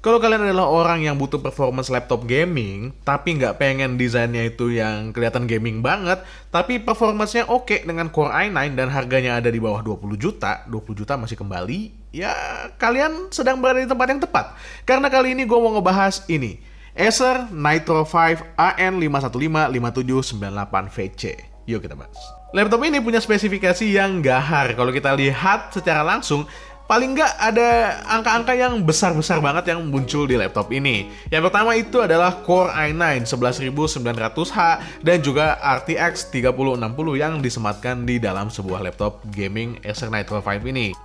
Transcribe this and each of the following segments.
Kalau kalian adalah orang yang butuh performance laptop gaming, tapi nggak pengen desainnya itu yang kelihatan gaming banget, tapi performance-nya oke dengan Core i9 dan harganya ada di bawah 20 juta, 20 juta masih kembali, ya kalian sedang berada di tempat yang tepat. Karena kali ini gue mau ngebahas ini, Acer Nitro 5 AN5155798VC. Yuk kita bahas. Laptop ini punya spesifikasi yang gahar. Kalau kita lihat secara langsung, paling nggak ada angka-angka yang besar-besar banget yang muncul di laptop ini. Yang pertama itu adalah Core i9 11900H dan juga RTX 3060 yang disematkan di dalam sebuah laptop gaming Acer Nitro 5 ini.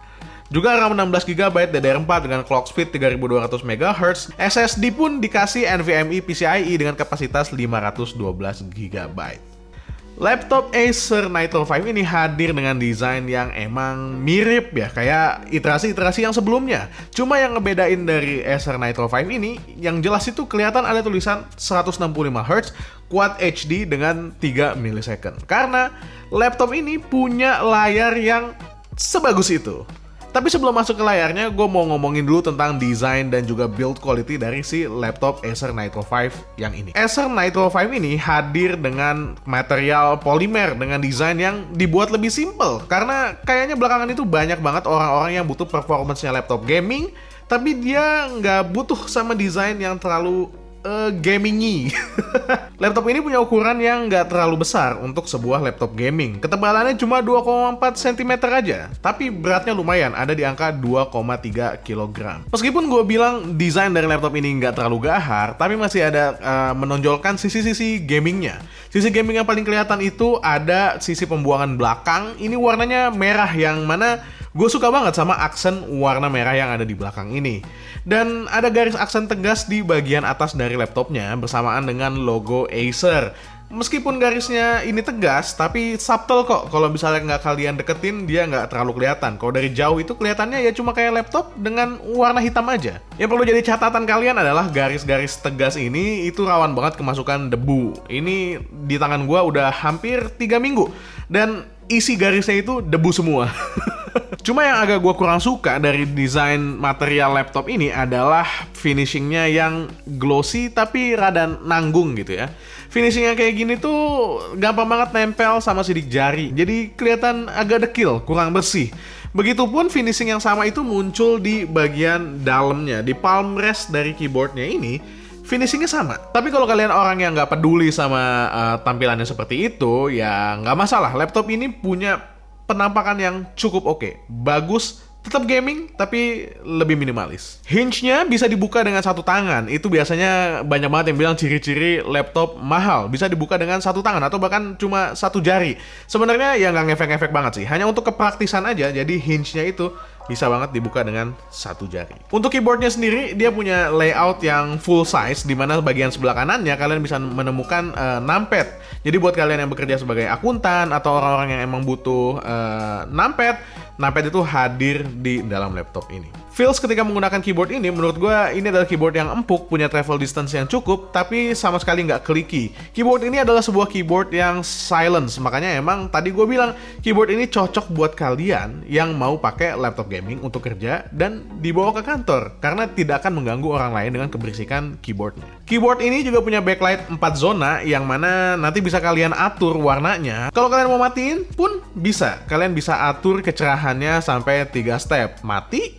Juga RAM 16GB DDR4 dengan clock speed 3200 MHz, SSD pun dikasih NVMe PCIe dengan kapasitas 512GB. Laptop Acer Nitro 5 ini hadir dengan desain yang emang mirip ya, kayak iterasi-iterasi yang sebelumnya. Cuma yang ngebedain dari Acer Nitro 5 ini, yang jelas itu kelihatan ada tulisan 165Hz, Quad HD dengan 3 millisecond. Karena laptop ini punya layar yang sebagus itu. Tapi sebelum masuk ke layarnya, gue mau ngomongin dulu tentang desain dan juga build quality dari si laptop Acer Nitro 5 yang ini. Acer Nitro 5 ini hadir dengan material polimer dengan desain yang dibuat lebih simple. Karena kayaknya belakangan itu banyak banget orang-orang yang butuh performance-nya laptop gaming, tapi dia nggak butuh sama desain yang terlalu gamingy. Laptop ini punya ukuran yang nggak terlalu besar untuk sebuah laptop gaming. Ketebalannya cuma 2,4 cm aja, tapi beratnya lumayan, ada di angka 2,3 kg. Meskipun gue bilang desain dari laptop ini nggak terlalu gahar, tapi masih ada menonjolkan sisi-sisi gamingnya. Sisi gaming yang paling kelihatan itu ada sisi pembuangan belakang. Ini warnanya merah, yang mana gue suka banget sama aksen warna merah yang ada di belakang ini. Dan ada garis aksen tegas di bagian atas dari laptopnya bersamaan dengan logo Acer. Meskipun garisnya ini tegas, tapi subtle kok. Kalau misalnya nggak kalian deketin, dia nggak terlalu kelihatan. Kalau dari jauh itu kelihatannya ya cuma kayak laptop dengan warna hitam aja. Yang perlu jadi catatan kalian adalah garis-garis tegas ini itu rawan banget kemasukan debu. Ini di tangan gua udah hampir 3 minggu. Dan isi garisnya itu debu semua. Cuma yang agak gue kurang suka dari desain material laptop ini adalah finishingnya yang glossy tapi rada nanggung gitu ya. Finishingnya kayak gini tuh gampang banget nempel sama sidik jari, jadi kelihatan agak dekil, kurang bersih. Begitupun finishing yang sama itu muncul di bagian dalamnya, di palm rest dari keyboardnya ini. Finishingnya sama. Tapi kalau kalian orang yang nggak peduli sama tampilannya seperti itu, ya nggak masalah. Laptop ini punya penampakan yang cukup oke. Bagus, tetap gaming, tapi lebih minimalis. Hinge-nya bisa dibuka dengan satu tangan. Itu biasanya banyak banget yang bilang ciri-ciri laptop mahal. Bisa dibuka dengan satu tangan atau bahkan cuma satu jari. Sebenarnya ya nggak ngefek-ngefek banget sih. Hanya untuk kepraktisan aja. Jadi hinge-nya itu bisa banget dibuka dengan satu jari. Untuk keyboardnya sendiri, dia punya layout yang full size, di mana bagian sebelah kanannya kalian bisa menemukan numpad. Jadi buat kalian yang bekerja sebagai akuntan atau orang-orang yang emang butuh numpad itu hadir di dalam laptop ini. Feels ketika menggunakan keyboard ini, menurut gue ini adalah keyboard yang empuk, punya travel distance yang cukup, tapi sama sekali nggak clicky. Keyboard ini adalah sebuah keyboard yang silence, makanya emang tadi gue bilang keyboard ini cocok buat kalian yang mau pakai laptop gaming untuk kerja dan dibawa ke kantor, karena tidak akan mengganggu orang lain dengan keberisikan keyboardnya. Keyboard ini juga punya backlight 4 zona, yang mana nanti bisa kalian atur warnanya. Kalau kalian mau matiin pun bisa, kalian bisa atur kecerahannya sampai 3 step, mati,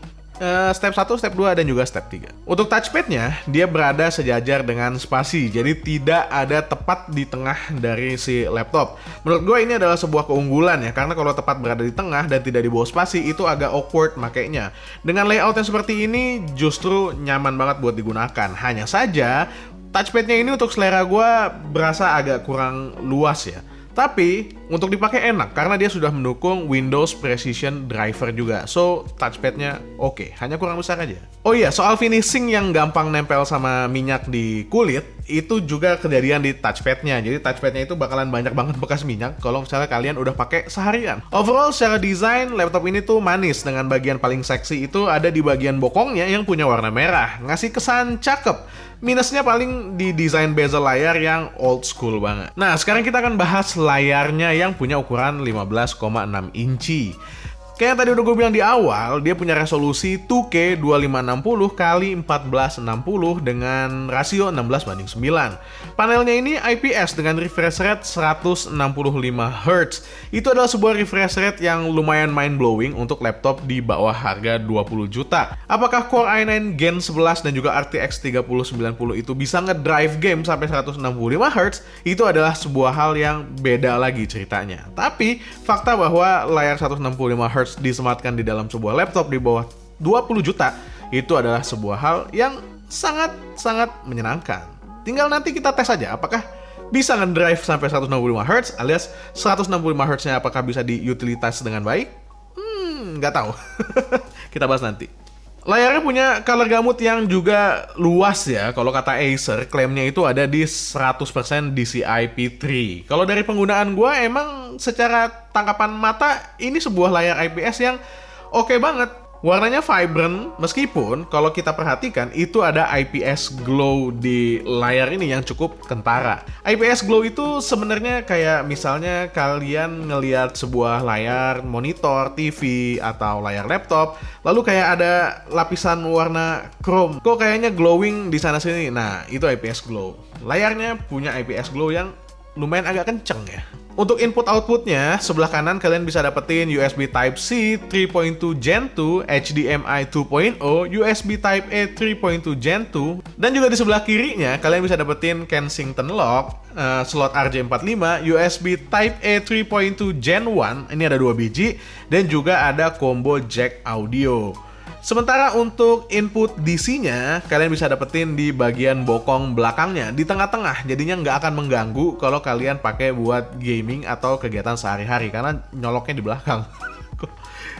step 1, step 2, dan juga step 3. Untuk touchpadnya, dia berada sejajar dengan spasi, jadi tidak ada tepat di tengah dari si laptop. Menurut gue ini adalah sebuah keunggulan ya, karena kalau tepat berada di tengah dan tidak di bawah spasi, itu agak awkward makainya. Dengan layout yang seperti ini, justru nyaman banget buat digunakan. Hanya saja, touchpadnya ini untuk selera gue berasa agak kurang luas ya. Tapi untuk dipakai enak karena dia sudah mendukung Windows Precision Driver juga. So touchpadnya oke, hanya kurang besar aja. Oh iya, soal finishing yang gampang nempel sama minyak di kulit, itu juga kejadian di touchpadnya. Jadi touchpadnya itu bakalan banyak banget bekas minyak kalau misalnya kalian udah pakai seharian. Overall secara desain, laptop ini tuh manis, dengan bagian paling seksi itu ada di bagian bokongnya yang punya warna merah, ngasih kesan cakep. Minusnya paling di desain bezel layar yang old school banget. Nah, sekarang kita akan bahas layarnya yang punya ukuran 15,6 inci. Kayak yang tadi udah gue bilang di awal, dia punya resolusi 2K 2560 x 1460 dengan rasio 16:9. Panelnya ini IPS dengan refresh rate 165 Hz. Itu adalah sebuah refresh rate yang lumayan mind-blowing untuk laptop di bawah harga 20 juta. Apakah Core i9 Gen 11 dan juga RTX 3090 itu bisa ngedrive game sampai 165 Hz? Itu adalah sebuah hal yang beda lagi ceritanya. Tapi, fakta bahwa layar 165 Hz disematkan di dalam sebuah laptop di bawah 20 juta itu adalah sebuah hal yang sangat menyenangkan. Tinggal nanti kita tes aja apakah bisa ngedrive sampai 165 Hz alias 165 Hz-nya apakah bisa diutilitas dengan baik? Nggak tahu. Kita bahas nanti. Layarnya punya color gamut yang juga luas ya. Kalau kata Acer, klaimnya itu ada di 100% DCI-P3. Kalau dari penggunaan gue, emang secara tangkapan mata, ini sebuah layar IPS yang oke banget. Warnanya vibrant, meskipun kalau kita perhatikan itu ada IPS glow di layar ini yang cukup kentara. IPS glow itu sebenarnya kayak misalnya kalian ngelihat sebuah layar monitor, TV, atau layar laptop, lalu kayak ada lapisan warna chrome. Kok kayaknya glowing di sana-sini? Nah, itu IPS glow. Layarnya punya IPS glow yang lumayan agak kenceng ya. Untuk input-outputnya, sebelah kanan kalian bisa dapetin USB Type-C 3.2 Gen 2, HDMI 2.0, USB Type-A 3.2 Gen 2, dan juga di sebelah kirinya kalian bisa dapetin Kensington Lock, slot RJ45, USB Type-A 3.2 Gen 1, ini ada 2 biji, dan juga ada combo jack audio. Sementara untuk input DC-nya, kalian bisa dapetin di bagian bokong belakangnya, di tengah-tengah, jadinya nggak akan mengganggu kalau kalian pakai buat gaming atau kegiatan sehari-hari, karena nyoloknya di belakang.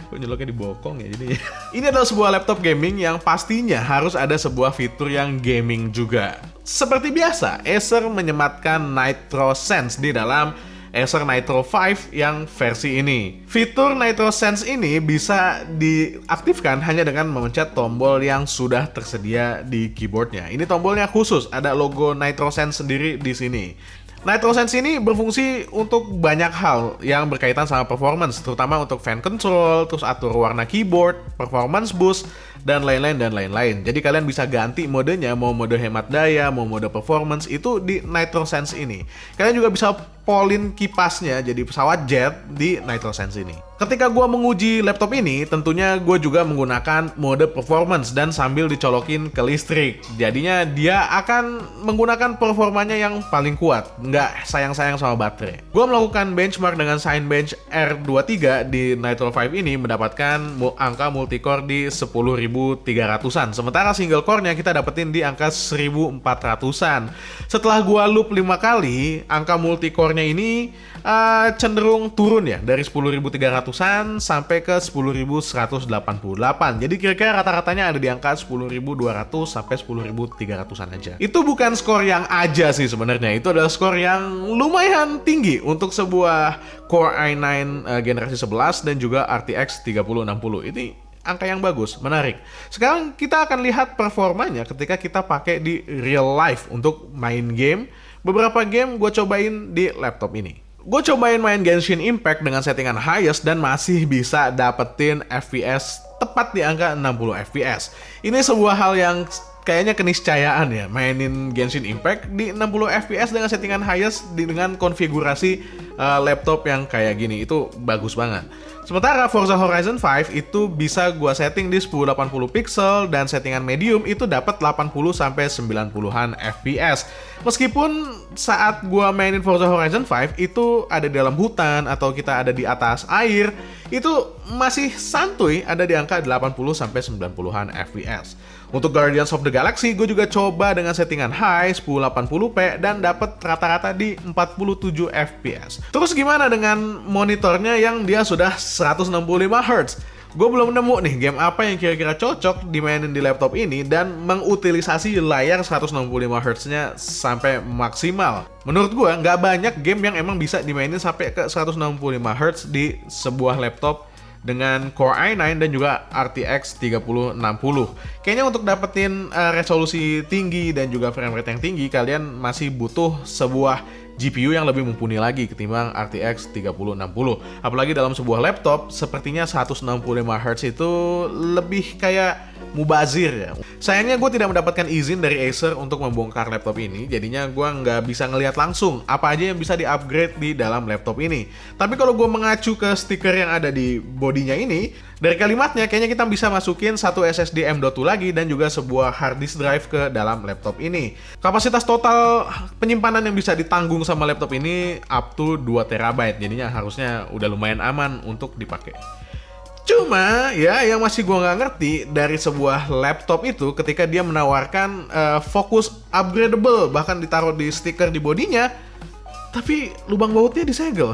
Kok nyoloknya di bokong ya jadi. Ini adalah sebuah laptop gaming yang pastinya harus ada sebuah fitur yang gaming juga. Seperti biasa, Acer menyematkan Nitro Sense di dalam Acer Nitro 5 yang versi ini. Fitur Nitro Sense ini bisa diaktifkan hanya dengan memencet tombol yang sudah tersedia di keyboardnya. Ini tombolnya khusus, ada logo Nitro Sense sendiri di sini. Nitro Sense ini berfungsi untuk banyak hal yang berkaitan sama performance, terutama untuk fan control, terus atur warna keyboard, performance boost, dan lain-lain. Jadi kalian bisa ganti modenya, mau mode hemat daya, mau mode performance, itu di Nitro Sense ini. Kalian juga bisa polin kipasnya jadi pesawat jet di Nitro Sense ini. Ketika gue menguji laptop ini, tentunya gue juga menggunakan mode performance dan sambil dicolokin ke listrik. Jadinya dia akan menggunakan performanya yang paling kuat, nggak sayang-sayang sama baterai. Gue melakukan benchmark dengan Cinebench R23 di Nitro 5 ini mendapatkan angka multicore di 10.300-an. Sementara single core-nya kita dapetin di angka 1.400-an. Setelah gue loop 5 kali, angka multicore-nya ini cenderung turun ya, dari 10.300-an sampai ke 10.188. Jadi kira-kira rata-ratanya ada di angka 10.200 sampai 10.300-an aja. Itu bukan skor yang aja sih sebenarnya, itu adalah skor yang lumayan tinggi untuk sebuah Core i9 generasi 11 dan juga RTX 3060. Ini angka yang bagus, menarik. Sekarang kita akan lihat performanya ketika kita pakai di real life untuk main game. Beberapa game gue cobain di laptop ini. Gue cobain main Genshin Impact dengan settingan highest dan masih bisa dapetin FPS tepat di angka 60 FPS. Ini sebuah hal yang kayaknya keniscayaan ya, mainin Genshin Impact di 60 FPS dengan settingan highest dengan konfigurasi laptop yang kayak gini, itu bagus banget. Sementara Forza Horizon 5 itu bisa gua setting di 1080 pixel dan settingan medium itu dapat 80 sampai 90-an FPS. Meskipun saat gua mainin Forza Horizon 5 itu ada di dalam hutan atau kita ada di atas air, itu masih santuy ada di angka 80 sampai 90-an FPS. Untuk Guardians of the Galaxy, gue juga coba dengan settingan high 1080p dan dapat rata-rata di 47 FPS. Terus gimana dengan monitornya yang dia sudah 165 Hz? Gue belum nemu nih game apa yang kira-kira cocok dimainin di laptop ini dan mengutilisasi layar 165 Hz-nya sampai maksimal. Menurut gue, nggak banyak game yang emang bisa dimainin sampai ke 165 Hz di sebuah laptop dengan Core i9 dan juga RTX 3060. Kayaknya untuk dapetin resolusi tinggi dan juga frame rate yang tinggi, kalian masih butuh sebuah GPU yang lebih mumpuni lagi ketimbang RTX 3060. Apalagi dalam sebuah laptop, sepertinya 165Hz itu lebih kayak mubazir ya. Sayangnya gue tidak mendapatkan izin dari Acer untuk membongkar laptop ini, jadinya gue nggak bisa ngelihat langsung apa aja yang bisa di-upgrade di dalam laptop ini. Tapi kalau gue mengacu ke stiker yang ada di bodinya ini, dari kalimatnya kayaknya kita bisa masukin satu SSD M.2 lagi dan juga sebuah hard disk drive ke dalam laptop ini. Kapasitas total penyimpanan yang bisa ditanggung sama laptop ini up to 2 TB, jadinya harusnya udah lumayan aman untuk dipakai. Cuma ya yang masih gua nggak ngerti dari sebuah laptop itu ketika dia menawarkan fokus upgradable, bahkan ditaruh di stiker di bodinya, tapi lubang bautnya disegel.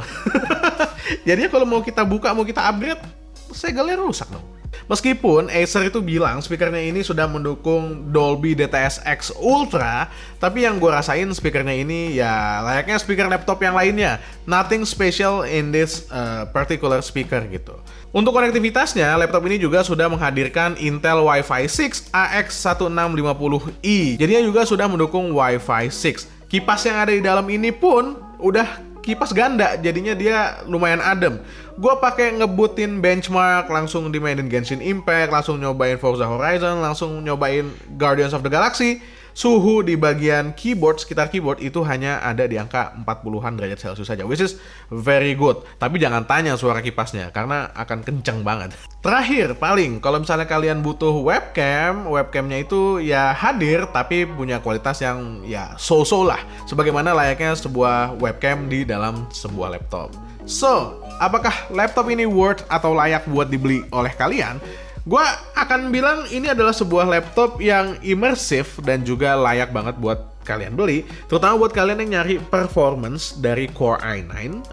Jadinya kalau mau kita buka, mau kita upgrade, segelnya rusak dong. Meskipun Acer itu bilang speakernya ini sudah mendukung Dolby DTS:X Ultra, tapi yang gue rasain speakernya ini ya layaknya speaker laptop yang lainnya. Nothing special in this particular speaker gitu. Untuk konektivitasnya, laptop ini juga sudah menghadirkan Intel Wi-Fi 6 AX1650i. Jadinya juga sudah mendukung Wi-Fi 6. Kipas yang ada di dalam ini pun udah kipas ganda, jadinya dia lumayan adem. Gue pakai ngebutin benchmark, langsung dimainin Genshin Impact, langsung nyobain Forza Horizon, langsung nyobain Guardians of the Galaxy. Suhu di bagian keyboard, sekitar keyboard itu hanya ada di angka 40-an derajat Celcius saja, which is very good. Tapi jangan tanya suara kipasnya, karena akan kenceng banget. Terakhir, paling, kalau misalnya kalian butuh webcam, webcamnya itu ya hadir, tapi punya kualitas yang ya so-so lah. Sebagaimana layaknya sebuah webcam di dalam sebuah laptop. So, apakah laptop ini worth atau layak buat dibeli oleh kalian? Gue akan bilang ini adalah sebuah laptop yang imersif dan juga layak banget buat kalian beli, terutama buat kalian yang nyari performance dari Core i9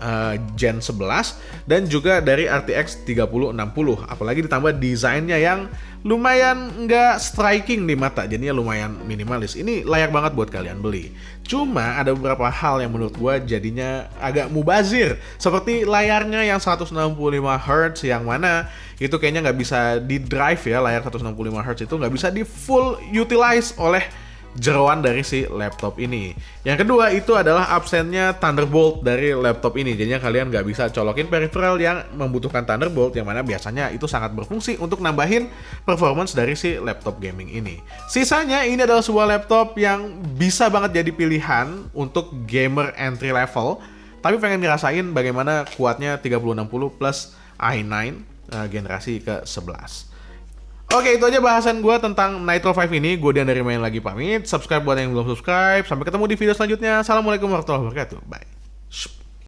Gen 11 dan juga dari RTX 3060, apalagi ditambah desainnya yang lumayan nggak striking di mata, jadinya lumayan minimalis. Ini layak banget buat kalian beli. Cuma ada beberapa hal yang menurut gue jadinya agak mubazir, seperti layarnya yang 165Hz yang mana itu kayaknya nggak bisa di drive ya, layar 165Hz itu nggak bisa di full utilize oleh jeroan dari si laptop ini. Yang kedua itu adalah absennya Thunderbolt dari laptop ini, jadinya kalian nggak bisa colokin peripheral yang membutuhkan Thunderbolt, yang mana biasanya itu sangat berfungsi untuk nambahin performance dari si laptop gaming ini. Sisanya ini adalah sebuah laptop yang bisa banget jadi pilihan untuk gamer entry level, tapi pengen ngerasain bagaimana kuatnya 3060 plus i9 generasi ke-11. Oke, itu aja bahasan gue tentang Nitro 5 ini. Gue Dian dari Main Lagi pamit. Subscribe buat yang belum subscribe. Sampai ketemu di video selanjutnya. Assalamualaikum warahmatullahi wabarakatuh. Bye.